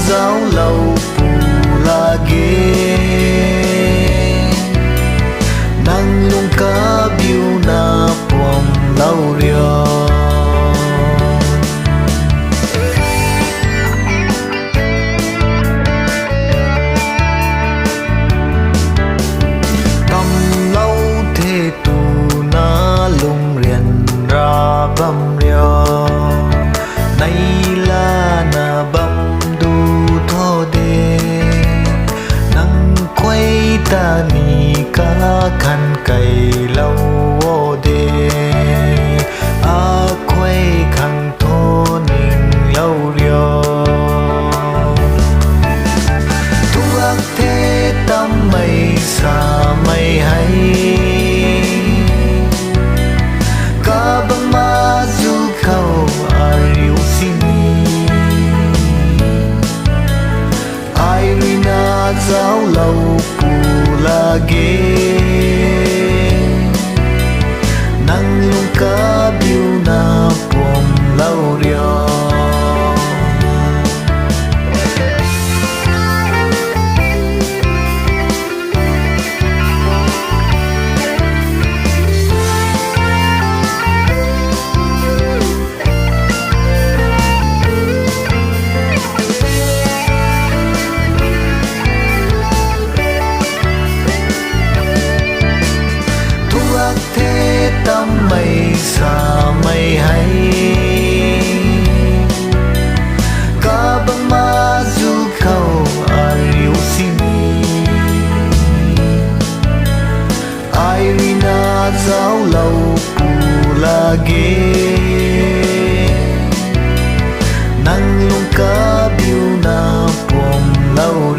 giáo lâu phù la ghê nang lung cá biu na pom lâu rio cầm lâu thế tu na lung riền ra băm rio nay la na băm du tho de nang quay ta ni cá khăn cày lâu ô de a quay khăn thô ninh lâu rio thuốc thế tâm mây xa mây hay cá băng ma du khâu a riu xin ai na giáo lâu phù la ghê nang lung cá biu na pom lâu rio thế tâm mây xa mây hay cá băng ma du khâu a riu xin ai na giáo lâu phù la ghê nang lung cá biu na pom lâu